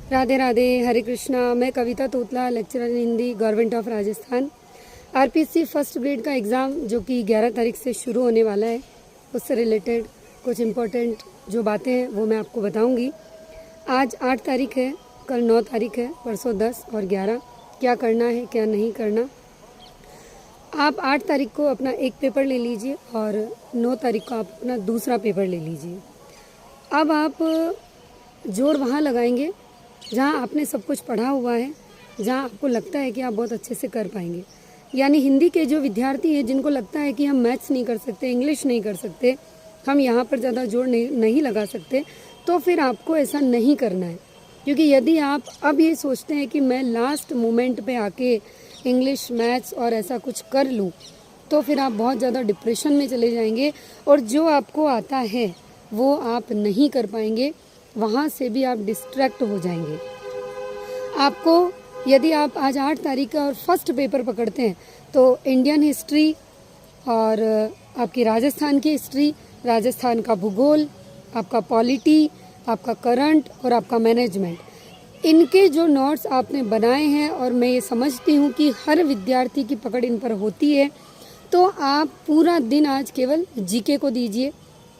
राधे राधे, हरे कृष्णा। मैं Kavita Totla, lecturer in Hindi, government of Rajasthan. RPSC first grade का exam जो कि 11 तारीख से शुरू होने वाला है, उससे रिलेटेड कुछ इम्पोर्टेंट जो बातें हैं वो मैं आपको बताऊंगी। आज 8 तारीख है, कल 9 तारीख है, परसों 10 और 11। क्या करना है, क्या नहीं करना। आप 8 तारीख को अपना एक पेपर ले लीजिए और 9 तारीख को आप अपना दूसरा पेपर ले लीजिए। अब आप जोर वहाँ लगाएंगे जहाँ आपने सब कुछ पढ़ा हुआ है, जहाँ आपको लगता है कि आप बहुत अच्छे से कर पाएंगे। यानी हिंदी के जो विद्यार्थी हैं जिनको लगता है कि हम मैथ्स नहीं कर सकते, इंग्लिश नहीं कर सकते, हम यहाँ पर ज़्यादा जोर नहीं लगा सकते, तो फिर आपको ऐसा नहीं करना है। क्योंकि यदि आप अब ये सोचते हैं कि मैं लास्ट मोमेंट पे आके इंग्लिश, मैथ्स और ऐसा कुछ कर लूँ, तो फिर आप बहुत ज़्यादा डिप्रेशन में चले जाएंगे और जो आपको आता है वो आप नहीं कर पाएंगे, वहाँ से भी आप डिस्ट्रैक्ट हो जाएंगे। आपको यदि आप आज 8 तारीख का और फर्स्ट पेपर पकड़ते हैं तो इंडियन हिस्ट्री और आपकी राजस्थान की हिस्ट्री, राजस्थान का भूगोल, आपका पॉलिटी, आपका करंट और आपका मैनेजमेंट, इनके जो नोट्स आपने बनाए हैं और मैं ये समझती हूँ कि हर विद्यार्थी की पकड़ इन पर होती है, तो आप पूरा दिन आज केवल जीके को दीजिए।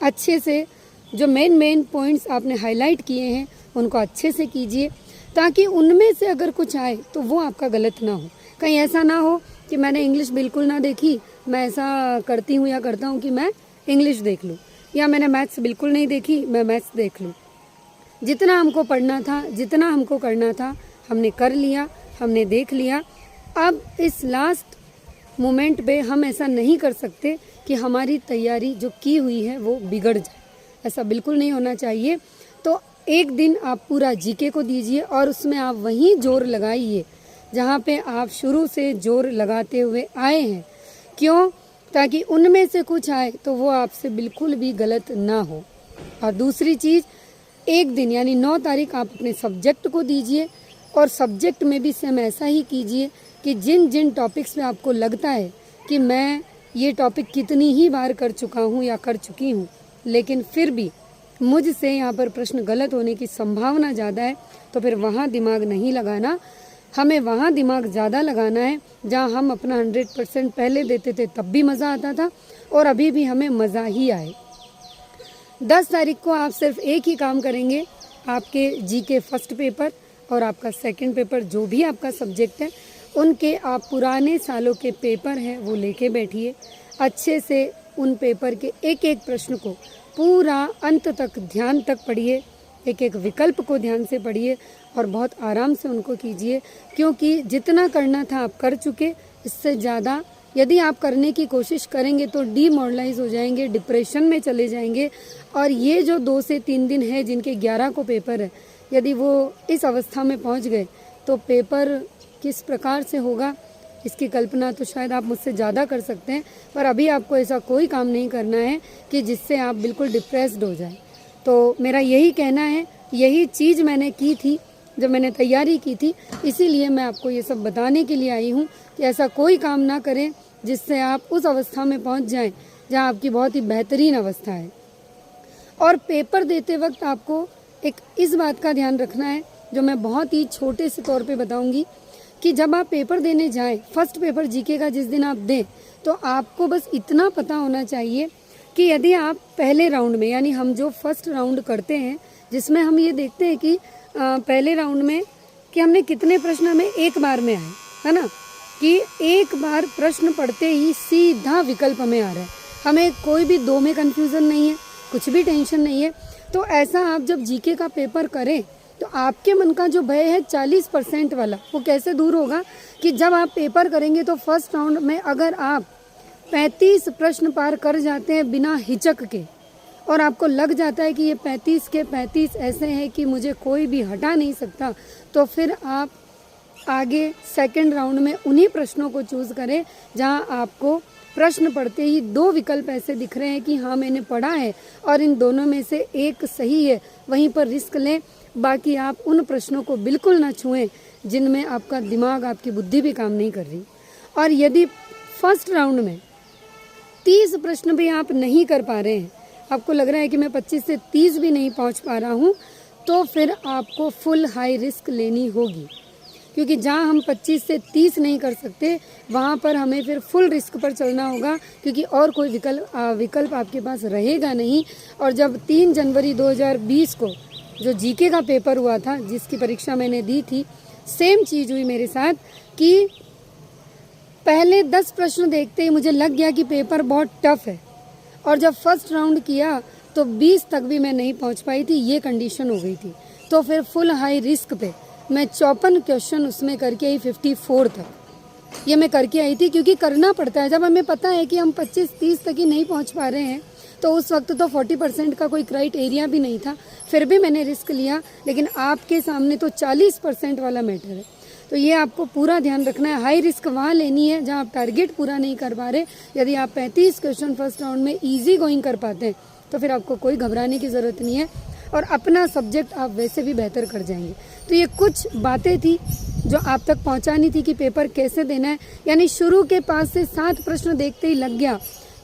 अच्छे से जो मेन पॉइंट्स आपने हाईलाइट किए हैं उनको अच्छे से कीजिए, ताकि उनमें से अगर कुछ आए तो वो आपका गलत ना हो। कहीं ऐसा ना हो कि मैंने इंग्लिश बिल्कुल ना देखी, मैं ऐसा करती हूँ या करता हूँ कि मैं इंग्लिश देख लूँ, या मैंने मैथ्स बिल्कुल नहीं देखी, मैं मैथ्स देख लूँ। जितना हमको पढ़ना था, जितना हमको करना था, हमने कर लिया, हमने देख लिया। अब इस लास्ट मोमेंट पे हम ऐसा नहीं कर सकते कि हमारी तैयारी जो की हुई है वो बिगड़ जाए। ऐसा बिल्कुल नहीं होना चाहिए। तो एक दिन आप पूरा जीके को दीजिए और उसमें आप वहीं जोर लगाइए जहाँ पे आप शुरू से जोर लगाते हुए आए हैं। क्यों? ताकि उनमें से कुछ आए तो वो आपसे बिल्कुल भी गलत ना हो। और दूसरी चीज़, एक दिन यानी 9 तारीख आप अपने सब्जेक्ट को दीजिए और सब्जेक्ट में भी सेम ऐसा ही कीजिए कि जिन जिन टॉपिक्स पे आपको लगता है कि मैं ये टॉपिक कितनी ही बार कर चुका हूँ या कर चुकी हूँ, लेकिन फिर भी मुझसे यहाँ पर प्रश्न गलत होने की संभावना ज़्यादा है, तो फिर वहाँ दिमाग नहीं लगाना। हमें वहाँ दिमाग ज़्यादा लगाना है जहाँ हम अपना 100% पहले देते थे तब भी मज़ा आता था और अभी भी हमें मज़ा ही आए। 10 तारीख को आप सिर्फ एक ही काम करेंगे, आपके जीके फर्स्ट पेपर और आपका सेकंड पेपर जो भी आपका सब्जेक्ट है उनके आप पुराने सालों के पेपर हैं वो लेके बैठिए। अच्छे से उन पेपर के एक एक प्रश्न को पूरा अंत तक ध्यान तक पढ़िए, एक एक विकल्प को ध्यान से पढ़िए और बहुत आराम से उनको कीजिए। क्योंकि जितना करना था आप कर चुके, इससे ज़्यादा यदि आप करने की कोशिश करेंगे तो डीमोरलाइज हो जाएंगे, डिप्रेशन में चले जाएंगे। और ये जो 2 से 3 दिन है जिनके 11 को पेपर है, यदि वो इस अवस्था में पहुंच गए तो पेपर किस प्रकार से होगा इसकी कल्पना तो शायद आप मुझसे ज़्यादा कर सकते हैं। पर अभी आपको ऐसा कोई काम नहीं करना है कि जिससे आप बिल्कुल डिप्रेस्ड हो जाए। तो मेरा यही कहना है, यही चीज़ मैंने की थी जब मैंने तैयारी की थी, इसीलिए मैं आपको ये सब बताने के लिए आई हूँ कि ऐसा कोई काम ना करें जिससे आप उस अवस्था में पहुँच जाएँ जहाँ आपकी बहुत ही बेहतरीन अवस्था है। और पेपर देते वक्त आपको एक इस बात का ध्यान रखना है जो मैं बहुत ही छोटे से तौर पे बताऊंगी, कि जब आप पेपर देने जाएं, फर्स्ट पेपर जीके का जिस दिन आप दें, तो आपको बस इतना पता होना चाहिए कि यदि आप पहले राउंड में, यानी हम जो फर्स्ट राउंड करते हैं जिसमें हम ये देखते हैं कि पहले राउंड में कि हमने कितने प्रश्न हमें एक बार में आए, है ना, कि एक बार प्रश्न पढ़ते ही सीधा विकल्प हमें आ रहा है, हमें कोई भी 2 में कन्फ्यूज़न नहीं है, कुछ भी टेंशन नहीं है। तो ऐसा आप जब जीके का पेपर करें तो आपके मन का जो भय है 40% वाला, वो कैसे दूर होगा कि जब आप पेपर करेंगे तो फर्स्ट राउंड में अगर आप 35 प्रश्न पार कर जाते हैं बिना हिचक के, और आपको लग जाता है कि ये 35 के 35 ऐसे हैं कि मुझे कोई भी हटा नहीं सकता, तो फिर आप आगे सेकंड राउंड में उन्हीं प्रश्नों को चूज़ करें जहां आपको प्रश्न पढ़ते ही 2 विकल्प ऐसे दिख रहे हैं कि हाँ मैंने पढ़ा है और इन दोनों में से एक सही है, वहीं पर रिस्क लें। बाकी आप उन प्रश्नों को बिल्कुल ना छुएं जिनमें आपका दिमाग, आपकी बुद्धि भी काम नहीं कर रही। और यदि फर्स्ट राउंड में 30 प्रश्न भी आप नहीं कर पा रहे हैं, आपको लग रहा है कि मैं 25 से 30 भी नहीं पहुंच पा रहा हूं, तो फिर आपको फुल हाई रिस्क लेनी होगी, क्योंकि जहाँ हम 25 से 30 नहीं कर सकते वहाँ पर हमें फिर फुल रिस्क पर चलना होगा, क्योंकि और कोई विकल्प आपके पास रहेगा नहीं। और जब 3 जनवरी 2020 को जो जीके का पेपर हुआ था, जिसकी परीक्षा मैंने दी थी, सेम चीज़ हुई मेरे साथ कि पहले 10 प्रश्न देखते ही मुझे लग गया कि पेपर बहुत टफ है, और जब फर्स्ट राउंड किया तो 20 तक भी मैं नहीं पहुंच पाई थी, ये कंडीशन हो गई थी। तो फिर फुल हाई रिस्क पे मैं 54 क्वेश्चन उसमें करके आई, 54 तक ये मैं करके आई थी, क्योंकि करना पड़ता है। जब हमें पता है कि हम 25-30 तक ही नहीं पहुंच पा रहे हैं, तो उस वक्त तो 40% का कोई क्राइटेरिया भी नहीं था, फिर भी मैंने रिस्क लिया। लेकिन आपके सामने तो 40% वाला मैटर है, तो ये आपको पूरा ध्यान रखना है। हाई रिस्क वहाँ लेनी है जहाँ आप टारगेट पूरा नहीं कर पा रहे। यदि आप 35 क्वेश्चन फर्स्ट राउंड में ईजी गोइंग कर पाते हैं तो फिर आपको कोई घबराने की ज़रूरत नहीं है, और अपना सब्जेक्ट आप वैसे भी बेहतर कर जाएंगे। तो ये कुछ बातें थी जो आप तक पहुंचानी थी कि पेपर कैसे देना है। यानी शुरू के 5 से 7 प्रश्न देखते ही लग गया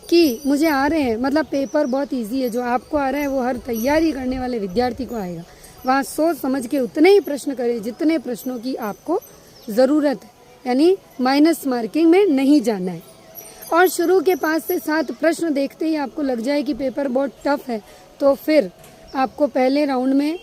कि मुझे आ रहे हैं, मतलब पेपर बहुत इजी है। जो आपको आ रहा है वो हर तैयारी करने वाले विद्यार्थी को आएगा। वहाँ सोच समझ के उतने ही प्रश्न करें जितने प्रश्नों की आपको ज़रूरत है, यानी माइनस मार्किंग में नहीं जाना है। और शुरू के 5 से 7 प्रश्न देखते ही आपको लग जाए कि पेपर बहुत टफ है, तो फिर आपको पहले राउंड में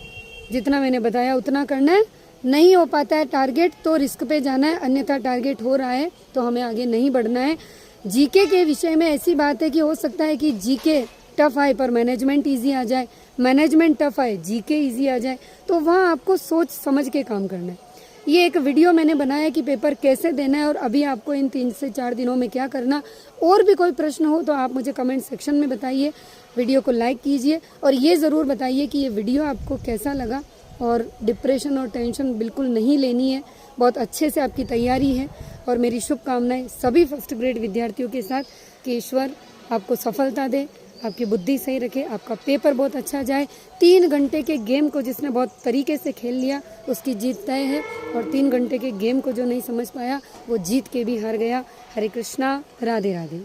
जितना मैंने बताया उतना करना है। नहीं हो पाता है टारगेट तो रिस्क पे जाना है, अन्यथा टारगेट हो रहा है तो हमें आगे नहीं बढ़ना है। जीके के विषय में ऐसी बात है कि हो सकता है कि जीके टफ आए पर मैनेजमेंट इजी आ जाए, मैनेजमेंट टफ आए जीके इजी आ जाए, तो वहाँ आपको सोच समझ के काम करना है। ये एक वीडियो मैंने बनाया कि पेपर कैसे देना है और अभी आपको इन 3 से 4 दिनों में क्या करना। और भी कोई प्रश्न हो तो आप मुझे कमेंट सेक्शन में बताइए, वीडियो को लाइक कीजिए और ये ज़रूर बताइए कि ये वीडियो आपको कैसा लगा। और डिप्रेशन और टेंशन बिल्कुल नहीं लेनी है, बहुत अच्छे से आपकी तैयारी है। और मेरी शुभकामनाएं सभी फर्स्ट ग्रेड विद्यार्थियों के साथ कि ईश्वर आपको सफलता दे, आपकी बुद्धि सही रखे, आपका पेपर बहुत अच्छा जाए। 3 घंटे के गेम को जिसने बहुत तरीके से खेल लिया उसकी जीत तय है, और 3 घंटे के गेम को जो नहीं समझ पाया वो जीत के भी हार गया। हरे कृष्णा, राधे राधे।